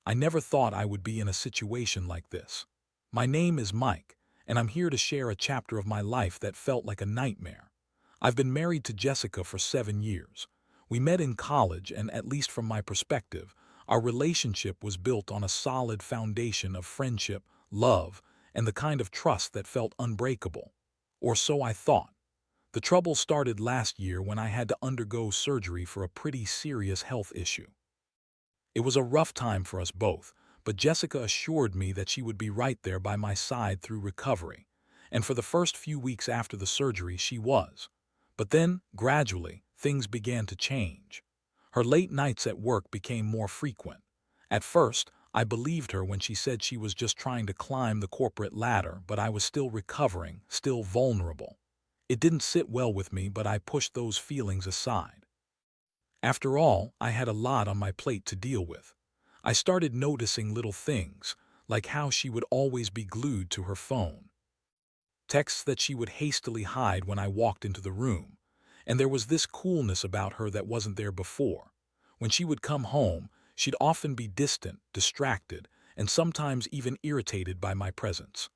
I never thought I would be in a situation like this. My name is Mike, and I'm here to share a chapter of my life that felt like a nightmare. I've been married to Jessica for 7 years. We met in college, and at least from my perspective, our relationship was built on a solid foundation of friendship, love, and the kind of trust that felt unbreakable. Or so I thought. The trouble started last year when I had to undergo surgery for a pretty serious health issue. It was a rough time for us both, but Jessica assured me that she would be right there by my side through recovery. And for the first few weeks after the surgery, she was. But then, gradually, things began to change. Her late nights at work became more frequent. At first, I believed her when she said she was just trying to climb the corporate ladder, but I was still recovering, still vulnerable. It didn't sit well with me, but I pushed those feelings aside. After all, I had a lot on my plate to deal with. I started noticing little things, like how she would always be glued to her phone, texts that she would hastily hide when I walked into the room, and there was this coolness about her that wasn't there before. When she would come home, she'd often be distant, distracted, and sometimes even irritated by my presence.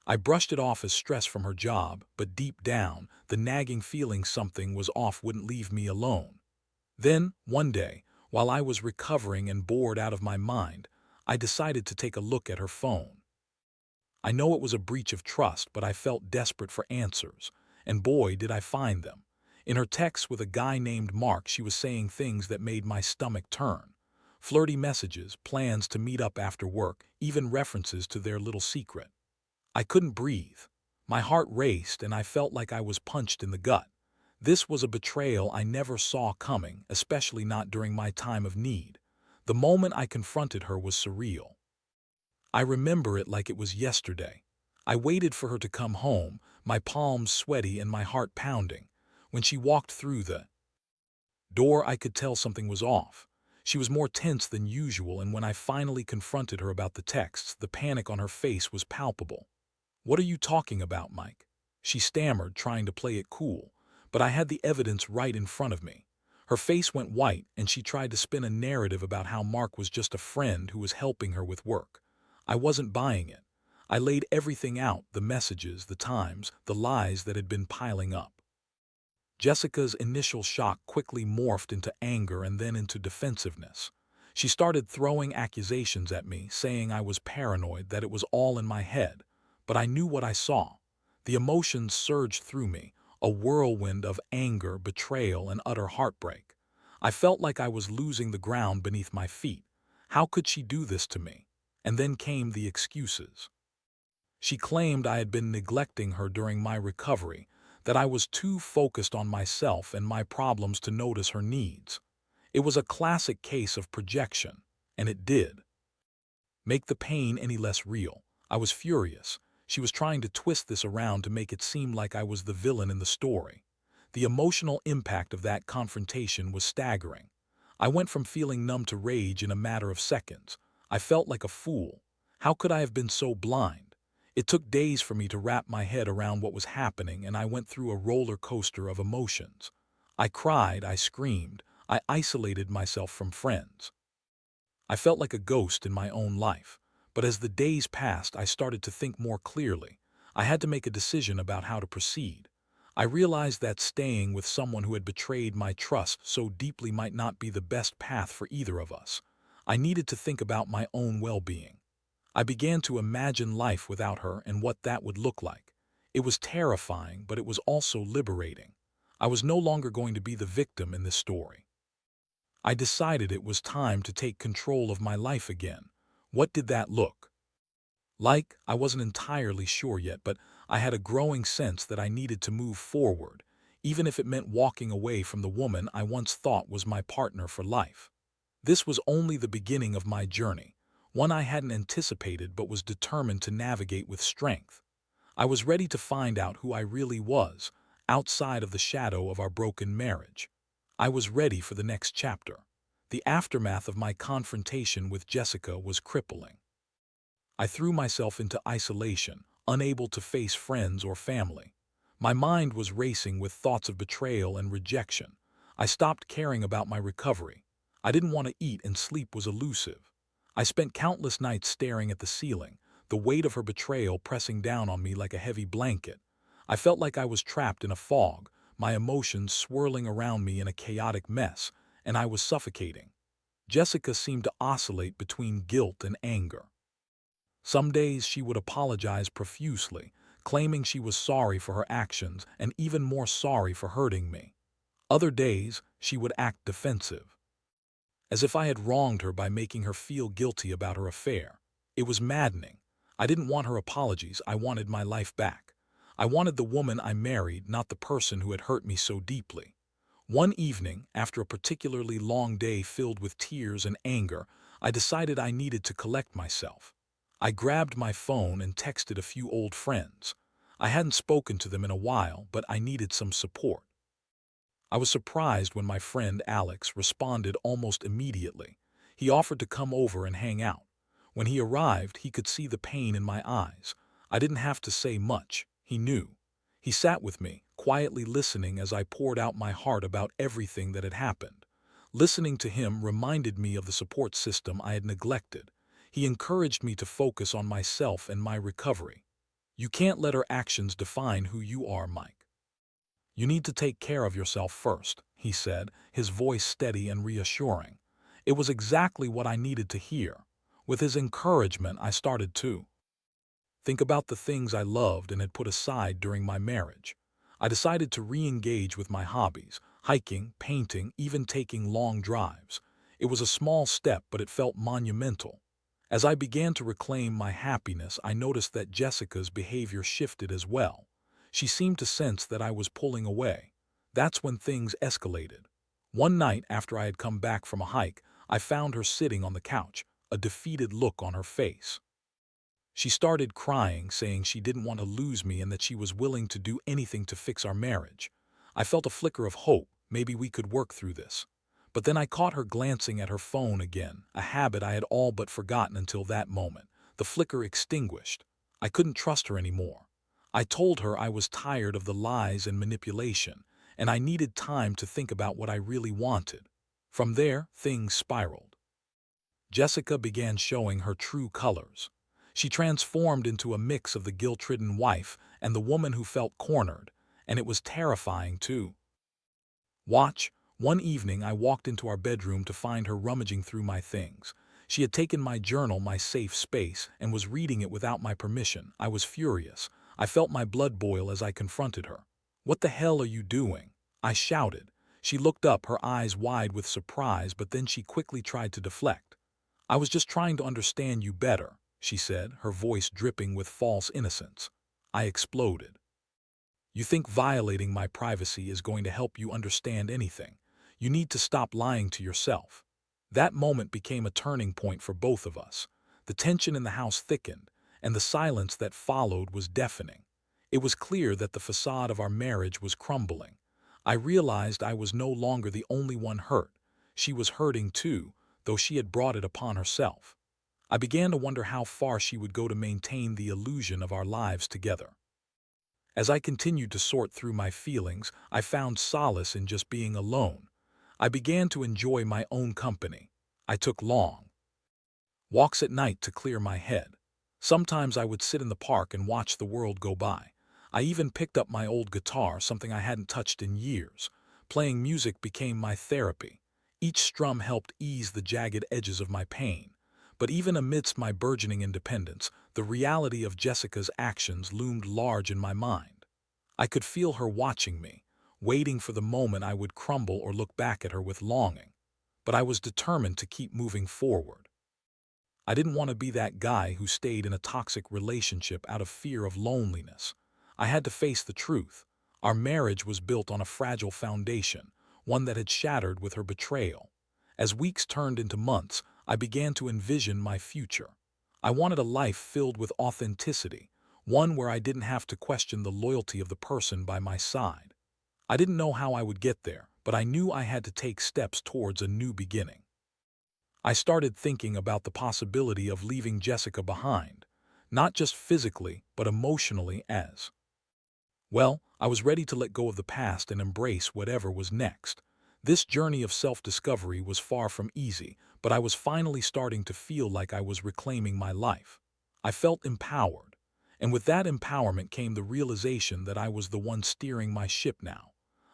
I brushed it off as stress from her job, but deep down, the nagging feeling something was off wouldn't leave me alone. Then, one day, while I was recovering and bored out of my mind, I decided to take a look at her phone. I know it was a breach of trust, but I felt desperate for answers, and boy, did I find them. In her texts with a guy named Mark, she was saying things that made my stomach turn. Flirty messages, plans to meet up after work, even references to their little secret. I couldn't breathe. My heart raced, and I felt like I was punched in the gut. This was a betrayal I never saw coming, especially not during my time of need. The moment I confronted her was surreal. I remember it like it was yesterday. I waited for her to come home, my palms sweaty and my heart pounding. When she walked through the door, I could tell something was off. She was more tense than usual, and when I finally confronted her about the texts, the panic on her face was palpable. "What are you talking about, Mike?" she stammered, trying to play it cool, but I had the evidence right in front of me. Her face went white, and she tried to spin a narrative about how Mark was just a friend who was helping her with work. I wasn't buying it. I laid everything out, the messages, the times, the lies that had been piling up. Jessica's initial shock quickly morphed into anger and then into defensiveness. She started throwing accusations at me, saying I was paranoid, that it was all in my head. But I knew what I saw. The emotions surged through me, a whirlwind of anger, betrayal, and utter heartbreak. I felt like I was losing the ground beneath my feet. How could she do this to me? And then came the excuses. She claimed I had been neglecting her during my recovery, that I was too focused on myself and my problems to notice her needs. It was a classic case of projection, and it did make the pain any less real. I was furious. She was trying to twist this around to make it seem like I was the villain in the story. The emotional impact of that confrontation was staggering. I went from feeling numb to rage in a matter of seconds. I felt like a fool. How could I have been so blind? It took days for me to wrap my head around what was happening, and I went through a roller coaster of emotions. I cried, I screamed, I isolated myself from friends. I felt like a ghost in my own life. But as the days passed, I started to think more clearly. I had to make a decision about how to proceed. I realized that staying with someone who had betrayed my trust so deeply might not be the best path for either of us. I needed to think about my own well-being. I began to imagine life without her and what that would look like. It was terrifying, but it was also liberating. I was no longer going to be the victim in this story. I decided it was time to take control of my life again. What did that look like? I wasn't entirely sure yet, but I had a growing sense that I needed to move forward, even if it meant walking away from the woman I once thought was my partner for life. This was only the beginning of my journey, one I hadn't anticipated but was determined to navigate with strength. I was ready to find out who I really was, outside of the shadow of our broken marriage. I was ready for the next chapter. The aftermath of my confrontation with Jessica was crippling. I threw myself into isolation, unable to face friends or family. My mind was racing with thoughts of betrayal and rejection. I stopped caring about my recovery. I didn't want to eat, and sleep was elusive. I spent countless nights staring at the ceiling, the weight of her betrayal pressing down on me like a heavy blanket. I felt like I was trapped in a fog, my emotions swirling around me in a chaotic mess, and I was suffocating. Jessica seemed to oscillate between guilt and anger. Some days she would apologize profusely, claiming she was sorry for her actions and even more sorry for hurting me. Other days, she would act defensive, as if I had wronged her by making her feel guilty about her affair. It was maddening. I didn't want her apologies, I wanted my life back. I wanted the woman I married, not the person who had hurt me so deeply. One evening, after a particularly long day filled with tears and anger, I decided I needed to collect myself. I grabbed my phone and texted a few old friends. I hadn't spoken to them in a while, but I needed some support. I was surprised when my friend Alex responded almost immediately. He offered to come over and hang out. When he arrived, he could see the pain in my eyes. I didn't have to say much. He knew. He sat with me, quietly listening as I poured out my heart about everything that had happened. Listening to him reminded me of the support system I had neglected. He encouraged me to focus on myself and my recovery. You can't let her actions define who you are, Mike. You need to take care of yourself first, he said, his voice steady and reassuring. It was exactly what I needed to hear. With his encouragement, I started to think about the things I loved and had put aside during my marriage. I decided to re-engage with my hobbies, hiking, painting, even taking long drives. It was a small step, but it felt monumental. As I began to reclaim my happiness, I noticed that Jessica's behavior shifted as well. She seemed to sense that I was pulling away. That's when things escalated. One night after I had come back from a hike, I found her sitting on the couch, a defeated look on her face. She started crying, saying she didn't want to lose me and that she was willing to do anything to fix our marriage. I felt a flicker of hope, maybe we could work through this. But then I caught her glancing at her phone again, a habit I had all but forgotten until that moment. The flicker extinguished. I couldn't trust her anymore. I told her I was tired of the lies and manipulation, and I needed time to think about what I really wanted. From there, things spiraled. Jessica began showing her true colors. She transformed into a mix of the guilt-ridden wife and the woman who felt cornered, and it was terrifying too. Watch, one evening I walked into our bedroom to find her rummaging through my things. She had taken my journal, my safe space, and was reading it without my permission. I was furious. I felt my blood boil as I confronted her. "What the hell are you doing?" I shouted. She looked up, her eyes wide with surprise, but then she quickly tried to deflect. "I was just trying to understand you better," she said, her voice dripping with false innocence. I exploded. "You think violating my privacy is going to help you understand anything? You need to stop lying to yourself." That moment became a turning point for both of us. The tension in the house thickened, and the silence that followed was deafening. It was clear that the facade of our marriage was crumbling. I realized I was no longer the only one hurt. She was hurting too, though she had brought it upon herself. I began to wonder how far she would go to maintain the illusion of our lives together. As I continued to sort through my feelings, I found solace in just being alone. I began to enjoy my own company. I took long walks at night to clear my head. Sometimes I would sit in the park and watch the world go by. I even picked up my old guitar, something I hadn't touched in years. Playing music became my therapy. Each strum helped ease the jagged edges of my pain. But even amidst my burgeoning independence, the reality of Jessica's actions loomed large in my mind. I could feel her watching me, waiting for the moment I would crumble or look back at her with longing. But I was determined to keep moving forward. I didn't want to be that guy who stayed in a toxic relationship out of fear of loneliness. I had to face the truth. Our marriage was built on a fragile foundation, one that had shattered with her betrayal. As weeks turned into months, I began to envision my future. I wanted a life filled with authenticity, one where I didn't have to question the loyalty of the person by my side. I didn't know how I would get there, but I knew I had to take steps towards a new beginning. I started thinking about the possibility of leaving Jessica behind, not just physically, but emotionally as well. I was ready to let go of the past and embrace whatever was next. This journey of self-discovery was far from easy, but I was finally starting to feel like I was reclaiming my life. I felt empowered, and with that empowerment came the realization that I was the one steering my ship now.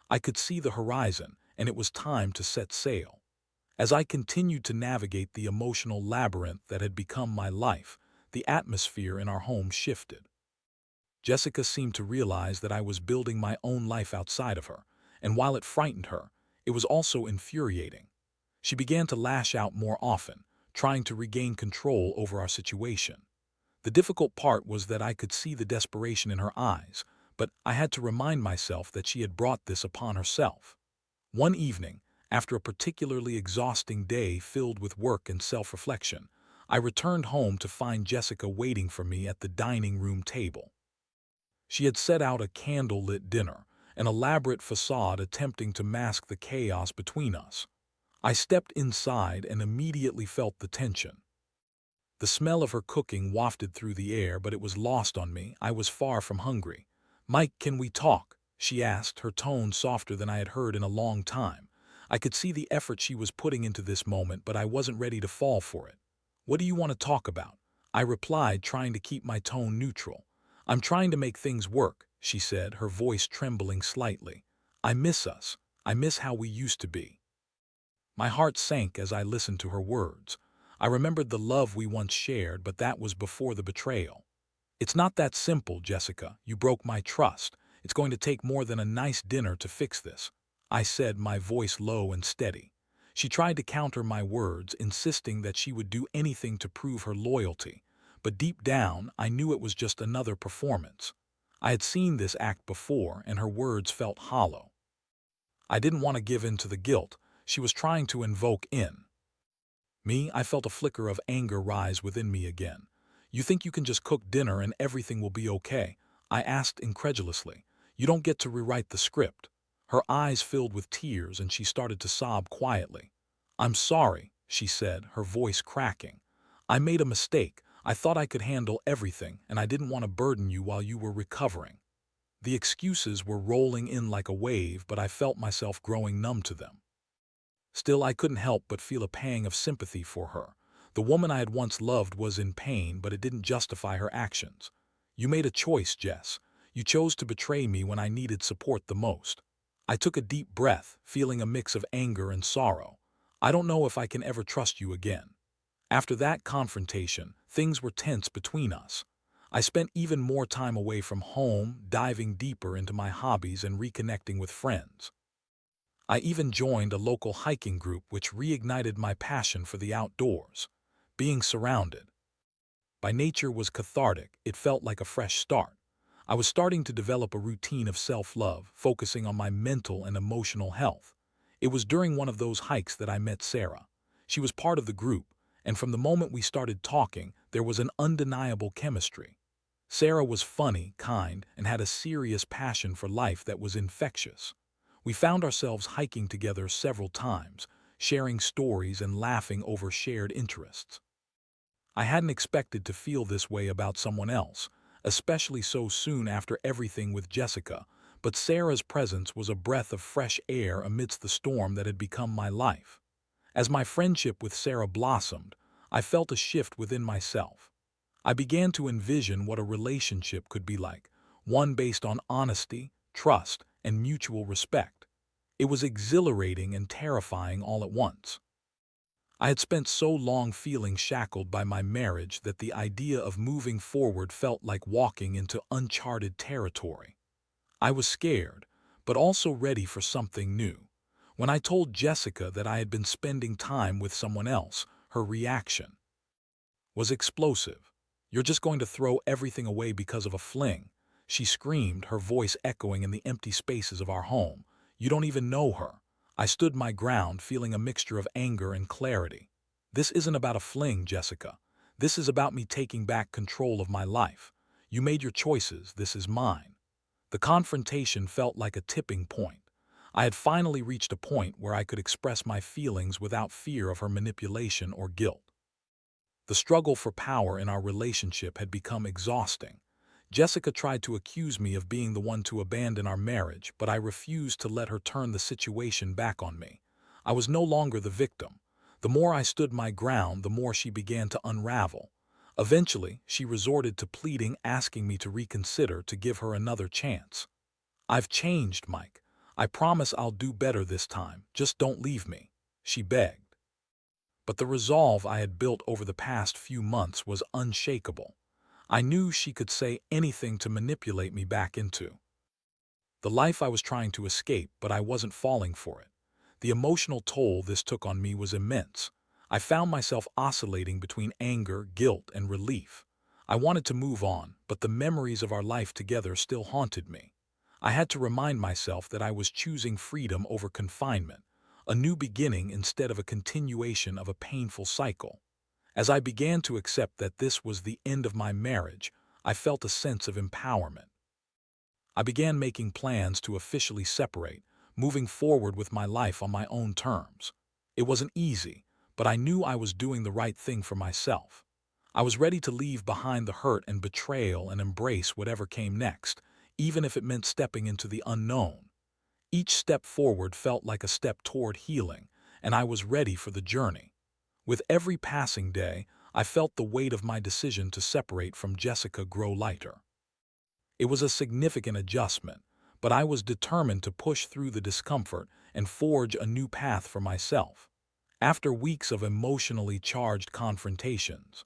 I could see the horizon, and it was time to set sail. As I continued to navigate the emotional labyrinth that had become my life, the atmosphere in our home shifted. Jessica seemed to realize that I was building my own life outside of her, and while it frightened her, it was also infuriating. She began to lash out more often, trying to regain control over our situation. The difficult part was that I could see the desperation in her eyes, but I had to remind myself that she had brought this upon herself. One evening, after a particularly exhausting day filled with work and self-reflection, I returned home to find Jessica waiting for me at the dining room table. She had set out a candle-lit dinner, an elaborate facade attempting to mask the chaos between us. I stepped inside and immediately felt the tension. The smell of her cooking wafted through the air, but it was lost on me. I was far from hungry. "Mike, can we talk?" she asked, her tone softer than I had heard in a long time. I could see the effort she was putting into this moment, but I wasn't ready to fall for it. "What do you want to talk about?" I replied, trying to keep my tone neutral. "I'm trying to make things work," she said, her voice trembling slightly. "I miss us. I miss how we used to be." My heart sank as I listened to her words. I remembered the love we once shared, but that was before the betrayal. "It's not that simple, Jessica. You broke my trust. It's going to take more than a nice dinner to fix this," I said, my voice low and steady. She tried to counter my words, insisting that she would do anything to prove her loyalty. But deep down, I knew it was just another performance. I had seen this act before, and her words felt hollow. I didn't want to give in to the guilt she was trying to invoke in me. I felt a flicker of anger rise within me again. "You think you can just cook dinner and everything will be okay?" I asked incredulously. "You don't get to rewrite the script." Her eyes filled with tears and she started to sob quietly. "I'm sorry," she said, her voice cracking. "I made a mistake. I thought I could handle everything, and I didn't want to burden you while you were recovering." The excuses were rolling in like a wave, but I felt myself growing numb to them. Still, I couldn't help but feel a pang of sympathy for her. The woman I had once loved was in pain, but it didn't justify her actions. "You made a choice, Jess. You chose to betray me when I needed support the most." I took a deep breath, feeling a mix of anger and sorrow. "I don't know if I can ever trust you again." After that confrontation, things were tense between us. I spent even more time away from home, diving deeper into my hobbies and reconnecting with friends. I even joined a local hiking group, which reignited my passion for the outdoors. Being surrounded by nature was cathartic. It felt like a fresh start. I was starting to develop a routine of self-love, focusing on my mental and emotional health. It was during one of those hikes that I met Sarah. She was part of the group, and from the moment we started talking, there was an undeniable chemistry. Sarah was funny, kind, and had a serious passion for life that was infectious. We found ourselves hiking together several times, sharing stories and laughing over shared interests. I hadn't expected to feel this way about someone else, especially so soon after everything with Jessica, but Sarah's presence was a breath of fresh air amidst the storm that had become my life. As my friendship with Sarah blossomed, I felt a shift within myself. I began to envision what a relationship could be like, one based on honesty, trust, and mutual respect. It was exhilarating and terrifying all at once. I had spent so long feeling shackled by my marriage that the idea of moving forward felt like walking into uncharted territory. I was scared, but also ready for something new. When I told Jessica that I had been spending time with someone else, her reaction was explosive. "You're just going to throw everything away because of a fling," she screamed, her voice echoing in the empty spaces of our home. "You don't even know her." I stood my ground, feeling a mixture of anger and clarity. "This isn't about a fling, Jessica. This is about me taking back control of my life. You made your choices, this is mine." The confrontation felt like a tipping point. I had finally reached a point where I could express my feelings without fear of her manipulation or guilt. The struggle for power in our relationship had become exhausting. Jessica tried to accuse me of being the one to abandon our marriage, but I refused to let her turn the situation back on me. I was no longer the victim. The more I stood my ground, the more she began to unravel. Eventually, she resorted to pleading, asking me to reconsider, to give her another chance. "I've changed, Mike. I promise I'll do better this time. Just don't leave me," she begged. But the resolve I had built over the past few months was unshakable. I knew she could say anything to manipulate me back into the life I was trying to escape, but I wasn't falling for it. The emotional toll this took on me was immense. I found myself oscillating between anger, guilt, and relief. I wanted to move on, but the memories of our life together still haunted me. I had to remind myself that I was choosing freedom over confinement, a new beginning instead of a continuation of a painful cycle. As I began to accept that this was the end of my marriage, I felt a sense of empowerment. I began making plans to officially separate, moving forward with my life on my own terms. It wasn't easy, but I knew I was doing the right thing for myself. I was ready to leave behind the hurt and betrayal and embrace whatever came next, even if it meant stepping into the unknown. Each step forward felt like a step toward healing, and I was ready for the journey. With every passing day, I felt the weight of my decision to separate from Jessica grow lighter. It was a significant adjustment, but I was determined to push through the discomfort and forge a new path for myself. After weeks of emotionally charged confrontations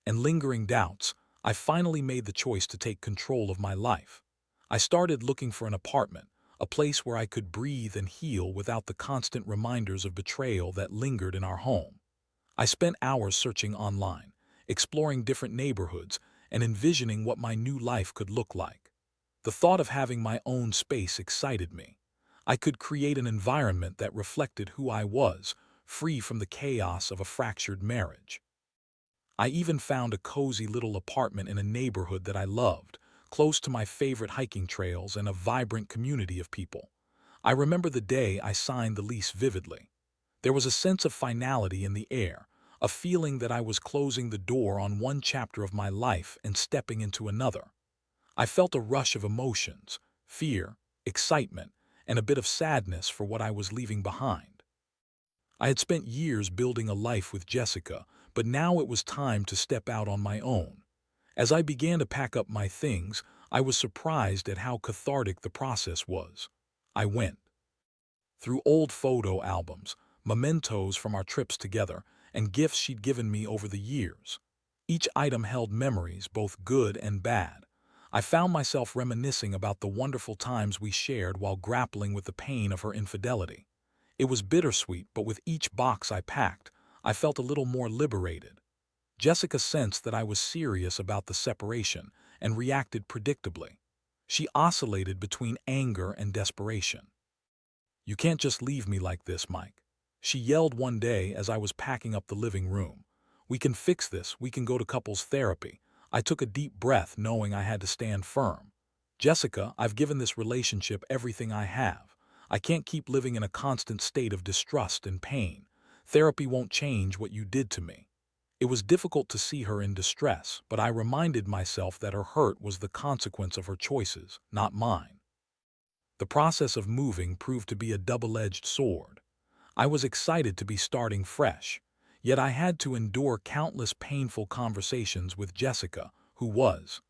and lingering doubts, I finally made the choice to take control of my life. I started looking for an apartment, a place where I could breathe and heal without the constant reminders of betrayal that lingered in our home. I spent hours searching online, exploring different neighborhoods, and envisioning what my new life could look like. The thought of having my own space excited me. I could create an environment that reflected who I was, free from the chaos of a fractured marriage. I even found a cozy little apartment in a neighborhood that I loved, close to my favorite hiking trails and a vibrant community of people. I remember the day I signed the lease vividly. There was a sense of finality in the air, a feeling that I was closing the door on one chapter of my life and stepping into another. I felt a rush of emotions, fear, excitement, and a bit of sadness for what I was leaving behind. I had spent years building a life with Jessica, but now it was time to step out on my own. As I began to pack up my things, I was surprised at how cathartic the process was. I went through old photo albums, mementos from our trips together, and gifts she'd given me over the years. Each item held memories, both good and bad. I found myself reminiscing about the wonderful times we shared while grappling with the pain of her infidelity. It was bittersweet, but with each box I packed, I felt a little more liberated. Jessica sensed that I was serious about the separation and reacted predictably. She oscillated between anger and desperation. "You can't just leave me like this, Mike," she yelled one day as I was packing up the living room. "We can fix this, we can go to couples therapy." I took a deep breath, knowing I had to stand firm. "Jessica, I've given this relationship everything I have. I can't keep living in a constant state of distrust and pain. Therapy won't change what you did to me." It was difficult to see her in distress, but I reminded myself that her hurt was the consequence of her choices, not mine. The process of moving proved to be a double-edged sword. I was excited to be starting fresh, yet I had to endure countless painful conversations with Jessica, who was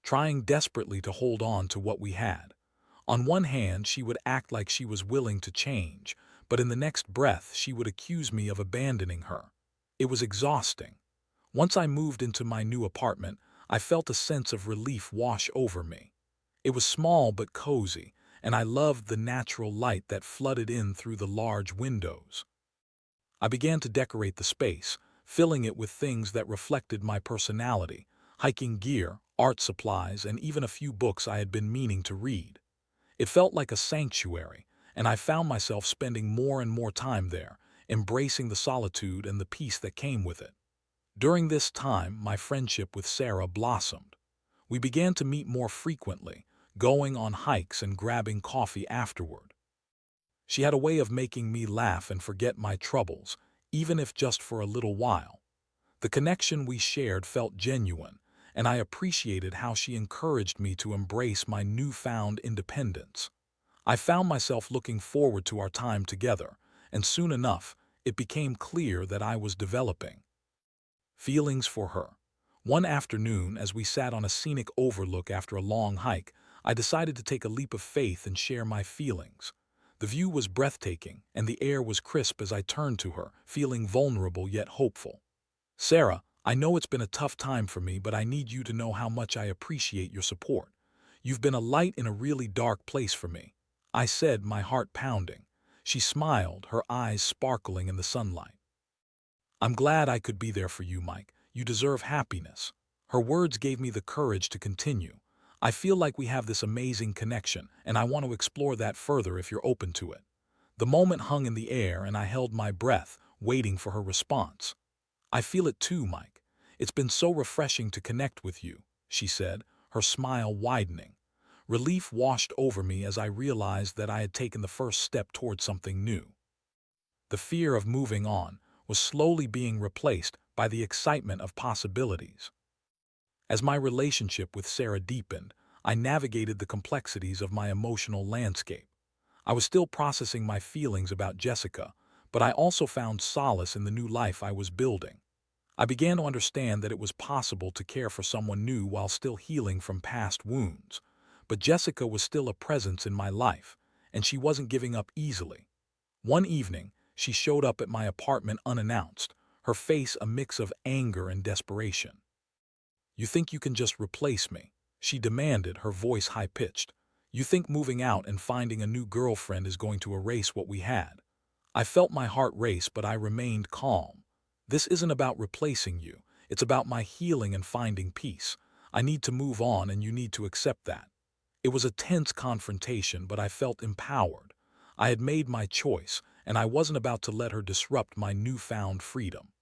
trying desperately to hold on to what we had. On one hand, she would act like she was willing to change, but in the next breath, she would accuse me of abandoning her. It was exhausting. Once I moved into my new apartment, I felt a sense of relief wash over me. It was small but cozy, and I loved the natural light that flooded in through the large windows. I began to decorate the space, filling it with things that reflected my personality: hiking gear, art supplies, and even a few books I had been meaning to read. It felt like a sanctuary, and I found myself spending more and more time there, embracing the solitude and the peace that came with it. During this time, my friendship with Sarah blossomed. We began to meet more frequently, going on hikes and grabbing coffee afterward. She had a way of making me laugh and forget my troubles, even if just for a little while. The connection we shared felt genuine, and I appreciated how she encouraged me to embrace my newfound independence. I found myself looking forward to our time together, and soon enough, it became clear that I was developing feelings for her. One afternoon, as we sat on a scenic overlook after a long hike, I decided to take a leap of faith and share my feelings. The view was breathtaking, and the air was crisp as I turned to her, feeling vulnerable yet hopeful. "Sarah, I know it's been a tough time for me, but I need you to know how much I appreciate your support. You've been a light in a really dark place for me," I said, my heart pounding. She smiled, her eyes sparkling in the sunlight. "I'm glad I could be there for you, Mike. You deserve happiness." Her words gave me the courage to continue. "I feel like we have this amazing connection, and I want to explore that further if you're open to it." The moment hung in the air, and I held my breath, waiting for her response. "I feel it too, Mike. It's been so refreshing to connect with you," she said, her smile widening. Relief washed over me as I realized that I had taken the first step toward something new. The fear of moving on was slowly being replaced by the excitement of possibilities. As my relationship with Sarah deepened, I navigated the complexities of my emotional landscape. I was still processing my feelings about Jessica, but I also found solace in the new life I was building. I began to understand that it was possible to care for someone new while still healing from past wounds. But Jessica was still a presence in my life, and she wasn't giving up easily. One evening, she showed up at my apartment unannounced, her face a mix of anger and desperation. "You think you can just replace me?" she demanded, her voice high-pitched. "You think moving out and finding a new girlfriend is going to erase what we had?" I felt my heart race, but I remained calm. "This isn't about replacing you. It's about my healing and finding peace. I need to move on, and you need to accept that." It was a tense confrontation, but I felt empowered. I had made my choice, and I wasn't about to let her disrupt my newfound freedom.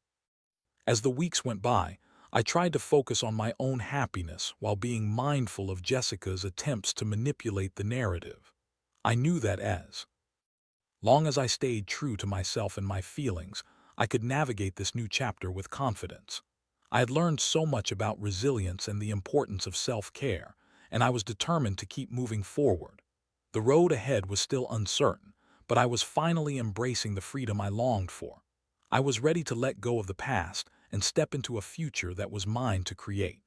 As the weeks went by, I tried to focus on my own happiness while being mindful of Jessica's attempts to manipulate the narrative. I knew that as long as I stayed true to myself and my feelings, I could navigate this new chapter with confidence. I had learned so much about resilience and the importance of self-care, and I was determined to keep moving forward. The road ahead was still uncertain, but I was finally embracing the freedom I longed for. I was ready to let go of the past and step into a future that was mine to create.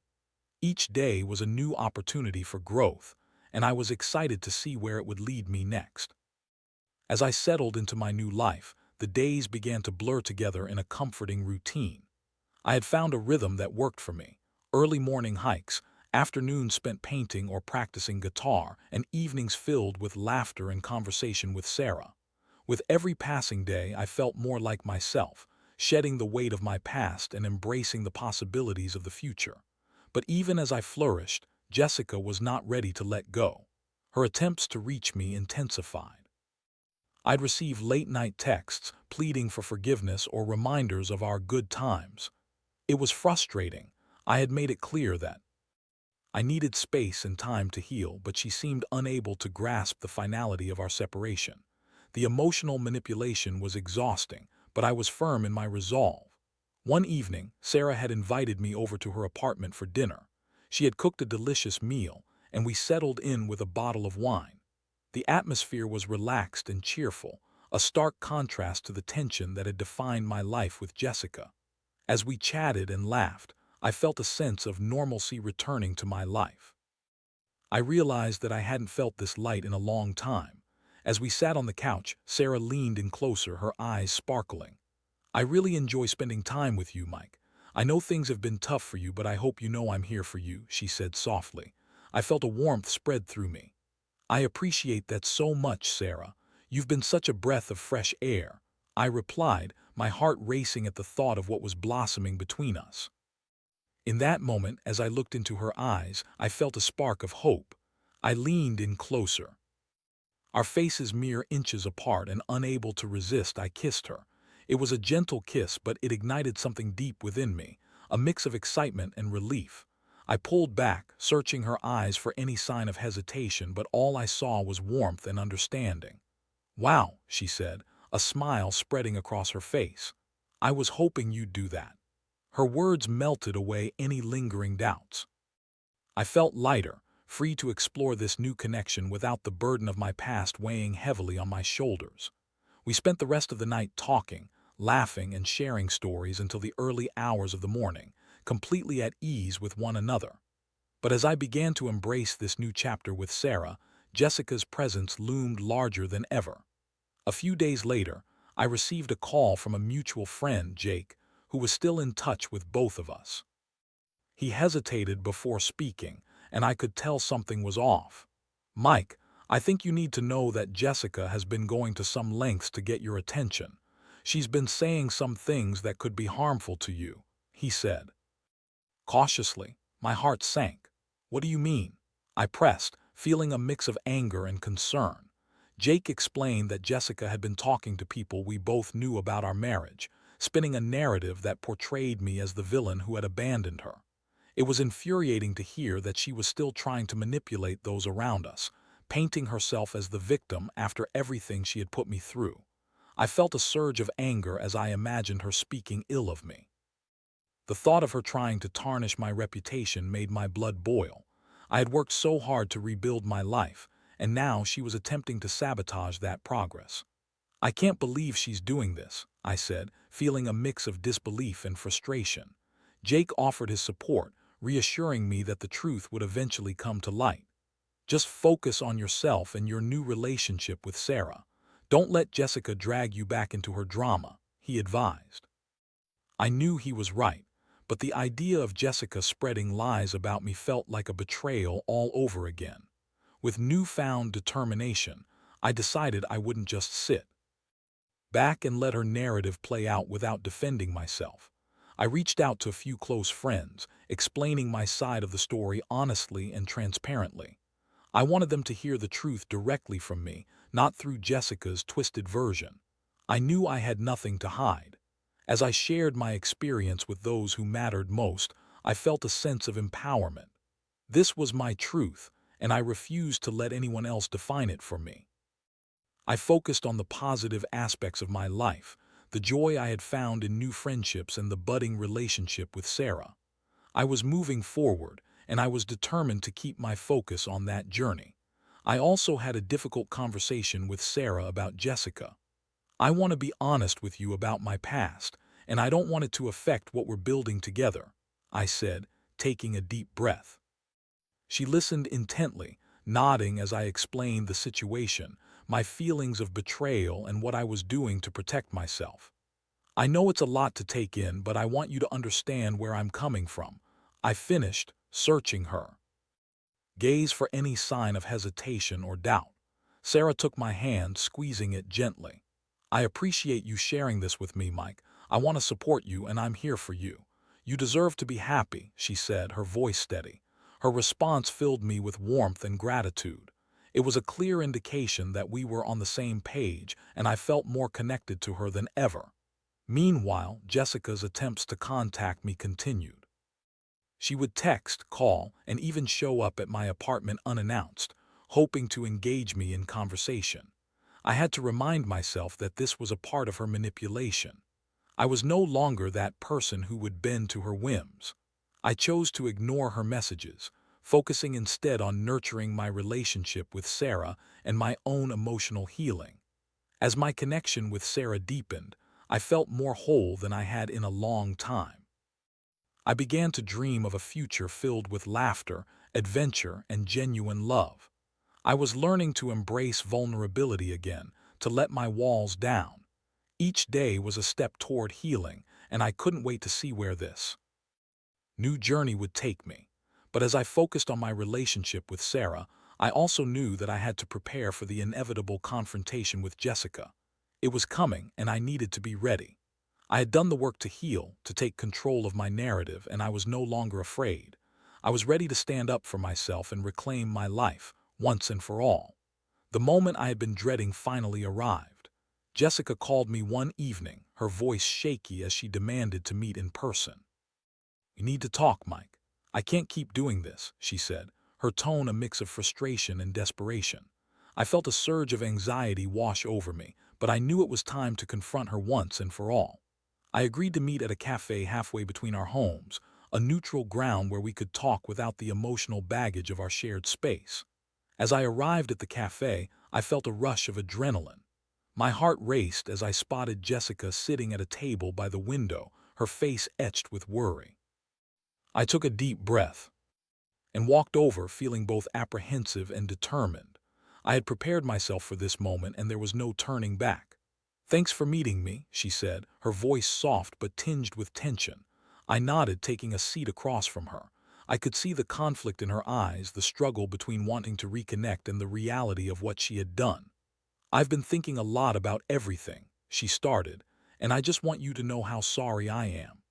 Each day was a new opportunity for growth, and I was excited to see where it would lead me next. As I settled into my new life, the days began to blur together in a comforting routine. I had found a rhythm that worked for me: early morning hikes, afternoons spent painting or practicing guitar, and evenings filled with laughter and conversation with Sarah. With every passing day, I felt more like myself, shedding the weight of my past and embracing the possibilities of the future. But even as I flourished, Jessica was not ready to let go. Her attempts to reach me intensified. I'd receive late-night texts pleading for forgiveness or reminders of our good times. It was frustrating. I had made it clear that I needed space and time to heal, but she seemed unable to grasp the finality of our separation. The emotional manipulation was exhausting, but I was firm in my resolve. One evening, Sarah had invited me over to her apartment for dinner. She had cooked a delicious meal, and we settled in with a bottle of wine. The atmosphere was relaxed and cheerful, a stark contrast to the tension that had defined my life with Jessica. As we chatted and laughed, I felt a sense of normalcy returning to my life. I realized that I hadn't felt this light in a long time. As we sat on the couch, Sarah leaned in closer, her eyes sparkling. "I really enjoy spending time with you, Mike. I know things have been tough for you, but I hope you know I'm here for you," she said softly. I felt a warmth spread through me. "I appreciate that so much, Sarah. You've been such a breath of fresh air," I replied, my heart racing at the thought of what was blossoming between us. In that moment, as I looked into her eyes, I felt a spark of hope. I leaned in closer. Our faces mere inches apart, and unable to resist, I kissed her. It was a gentle kiss, but it ignited something deep within me, a mix of excitement and relief. I pulled back, searching her eyes for any sign of hesitation, but all I saw was warmth and understanding. "Wow," she said, a smile spreading across her face. "I was hoping you'd do that." Her words melted away any lingering doubts. I felt lighter, free to explore this new connection without the burden of my past weighing heavily on my shoulders. We spent the rest of the night talking, laughing and sharing stories until the early hours of the morning, completely at ease with one another. But as I began to embrace this new chapter with Sarah, Jessica's presence loomed larger than ever. A few days later, I received a call from a mutual friend, Jake, who was still in touch with both of us. He hesitated before speaking, and I could tell something was off. "Mike, I think you need to know that Jessica has been going to some lengths to get your attention. She's been saying some things that could be harmful to you," he said. Cautiously, my heart sank. "What do you mean?" I pressed, feeling a mix of anger and concern. Jake explained that Jessica had been talking to people we both knew about our marriage, spinning a narrative that portrayed me as the villain who had abandoned her. It was infuriating to hear that she was still trying to manipulate those around us, painting herself as the victim after everything she had put me through. I felt a surge of anger as I imagined her speaking ill of me. The thought of her trying to tarnish my reputation made my blood boil. I had worked so hard to rebuild my life, and now she was attempting to sabotage that progress. "I can't believe she's doing this," I said, feeling a mix of disbelief and frustration. Jake offered his support, reassuring me that the truth would eventually come to light. "Just focus on yourself and your new relationship with Sarah. Don't let Jessica drag you back into her drama," he advised. I knew he was right, but the idea of Jessica spreading lies about me felt like a betrayal all over again. With newfound determination, I decided I wouldn't just sit back and let her narrative play out without defending myself. I reached out to a few close friends, explaining my side of the story honestly and transparently. I wanted them to hear the truth directly from me, not through Jessica's twisted version. I knew I had nothing to hide. As I shared my experience with those who mattered most, I felt a sense of empowerment. This was my truth, and I refused to let anyone else define it for me. I focused on the positive aspects of my life, the joy I had found in new friendships and the budding relationship with Sarah. I was moving forward, and I was determined to keep my focus on that journey. I also had a difficult conversation with Sarah about Jessica. "I want to be honest with you about my past, and I don't want it to affect what we're building together," I said, taking a deep breath. She listened intently, nodding as I explained the situation, my feelings of betrayal and what I was doing to protect myself. "I know it's a lot to take in, but I want you to understand where I'm coming from," I finished, searching her gaze for any sign of hesitation or doubt. Sarah took my hand, squeezing it gently. "I appreciate you sharing this with me, Mike. I want to support you, and I'm here for you. You deserve to be happy," she said, her voice steady. Her response filled me with warmth and gratitude. It was a clear indication that we were on the same page, and I felt more connected to her than ever. Meanwhile, Jessica's attempts to contact me continued. She would text, call, and even show up at my apartment unannounced, hoping to engage me in conversation. I had to remind myself that this was a part of her manipulation. I was no longer that person who would bend to her whims. I chose to ignore her messages, focusing instead on nurturing my relationship with Sarah and my own emotional healing. As my connection with Sarah deepened, I felt more whole than I had in a long time. I began to dream of a future filled with laughter, adventure, and genuine love. I was learning to embrace vulnerability again, to let my walls down. Each day was a step toward healing, and I couldn't wait to see where this new journey would take me. But as I focused on my relationship with Sarah, I also knew that I had to prepare for the inevitable confrontation with Jessica. It was coming, and I needed to be ready. I had done the work to heal, to take control of my narrative, and I was no longer afraid. I was ready to stand up for myself and reclaim my life, once and for all. The moment I had been dreading finally arrived. Jessica called me one evening, her voice shaky as she demanded to meet in person. "We need to talk, Mike. I can't keep doing this," she said, her tone a mix of frustration and desperation. I felt a surge of anxiety wash over me, but I knew it was time to confront her once and for all. I agreed to meet at a cafe halfway between our homes, a neutral ground where we could talk without the emotional baggage of our shared space. As I arrived at the cafe, I felt a rush of adrenaline. My heart raced as I spotted Jessica sitting at a table by the window, her face etched with worry. I took a deep breath and walked over, feeling both apprehensive and determined. I had prepared myself for this moment, and there was no turning back. "Thanks for meeting me," she said, her voice soft but tinged with tension. I nodded, taking a seat across from her. I could see the conflict in her eyes, the struggle between wanting to reconnect and the reality of what she had done. "I've been thinking a lot about everything," she started, "and I just want you to know how sorry I am."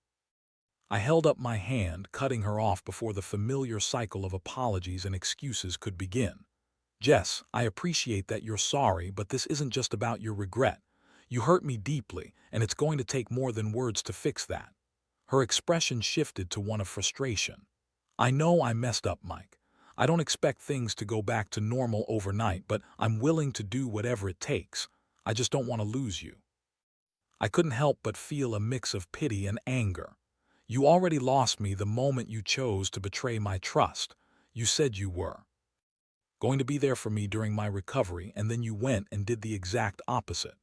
I held up my hand, cutting her off before the familiar cycle of apologies and excuses could begin. "Jess, I appreciate that you're sorry, but this isn't just about your regret. You hurt me deeply, and it's going to take more than words to fix that." Her expression shifted to one of frustration. "I know I messed up, Mike. I don't expect things to go back to normal overnight, but I'm willing to do whatever it takes. I just don't want to lose you." I couldn't help but feel a mix of pity and anger. "You already lost me the moment you chose to betray my trust. You said you were going to be there for me during my recovery, and then you went and did the exact opposite."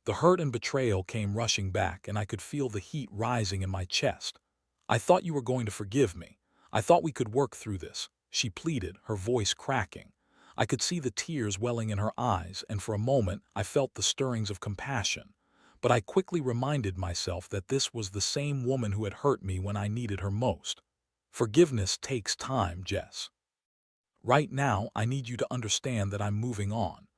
The hurt and betrayal came rushing back, and I could feel the heat rising in my chest. "I thought you were going to forgive me. I thought we could work through this," she pleaded, her voice cracking. I could see the tears welling in her eyes, and for a moment I felt the stirrings of compassion. But I quickly reminded myself that this was the same woman who had hurt me when I needed her most. "Forgiveness takes time, Jess. Right now, I need you to understand that I'm moving on."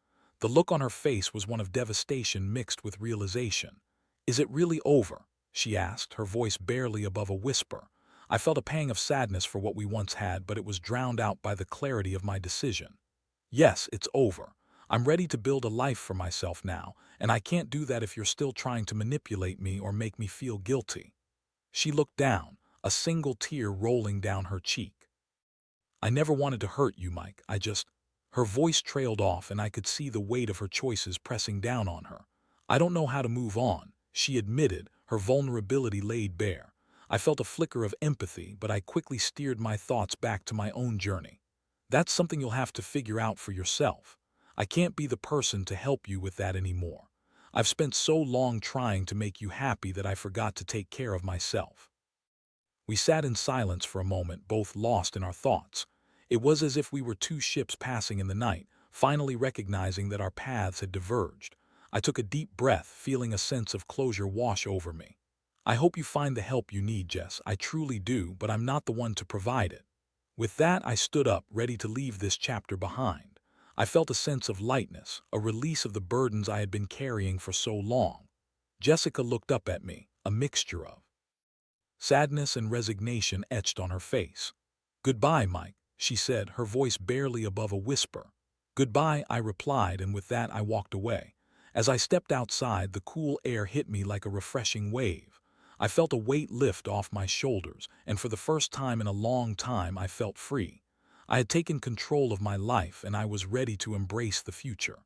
The look on her face was one of devastation mixed with realization. "Is it really over?" she asked, her voice barely above a whisper. I felt a pang of sadness for what we once had, but it was drowned out by the clarity of my decision. "Yes, it's over. I'm ready to build a life for myself now, and I can't do that if you're still trying to manipulate me or make me feel guilty." She looked down, a single tear rolling down her cheek. "I never wanted to hurt you, Mike. I just—" Her voice trailed off, and I could see the weight of her choices pressing down on her. "I don't know how to move on," she admitted, her vulnerability laid bare. I felt a flicker of empathy, but I quickly steered my thoughts back to my own journey. "That's something you'll have to figure out for yourself. I can't be the person to help you with that anymore. I've spent so long trying to make you happy that I forgot to take care of myself." We sat in silence for a moment, both lost in our thoughts. It was as if we were two ships passing in the night, finally recognizing that our paths had diverged. I took a deep breath, feeling a sense of closure wash over me. "I hope you find the help you need, Jess. I truly do, but I'm not the one to provide it." With that, I stood up, ready to leave this chapter behind. I felt a sense of lightness, a release of the burdens I had been carrying for so long. Jessica looked up at me, a mixture of sadness and resignation etched on her face. "Goodbye, Mike," she said, her voice barely above a whisper. "Goodbye," I replied, and with that I walked away. As I stepped outside, the cool air hit me like a refreshing wave. I felt a weight lift off my shoulders, and for the first time in a long time I felt free. I had taken control of my life, and I was ready to embrace the future.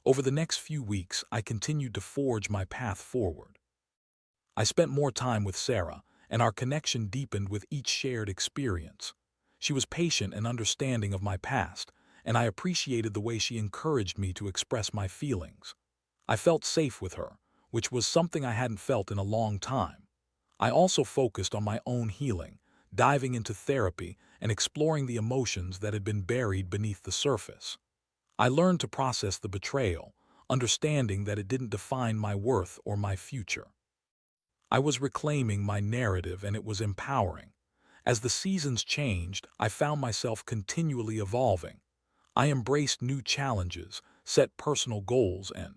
Over the next few weeks, I continued to forge my path forward. I spent more time with Sarah, and our connection deepened with each shared experience. She was patient and understanding of my past, and I appreciated the way she encouraged me to express my feelings. I felt safe with her, which was something I hadn't felt in a long time. I also focused on my own healing, diving into therapy and exploring the emotions that had been buried beneath the surface. I learned to process the betrayal, understanding that it didn't define my worth or my future. I was reclaiming my narrative, and it was empowering. As the seasons changed, I found myself continually evolving. I embraced new challenges, set personal goals, and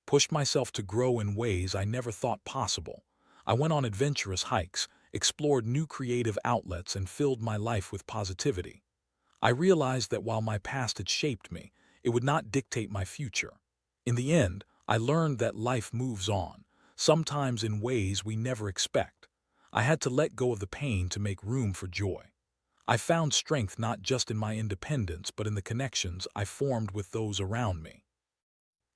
pushed myself to grow in ways I never thought possible. I went on adventurous hikes, explored new creative outlets, and filled my life with positivity. I realized that while my past had shaped me, it would not dictate my future. In the end, I learned that life moves on, sometimes in ways we never expect. I had to let go of the pain to make room for joy. I found strength not just in my independence, but in the connections I formed with those around me.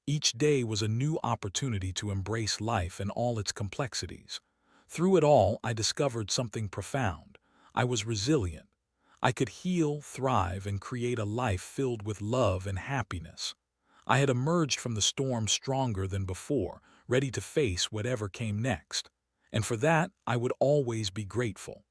Each day was a new opportunity to embrace life and all its complexities. Through it all, I discovered something profound. I was resilient. I could heal, thrive, and create a life filled with love and happiness. I had emerged from the storm stronger than before, ready to face whatever came next. And for that, I would always be grateful.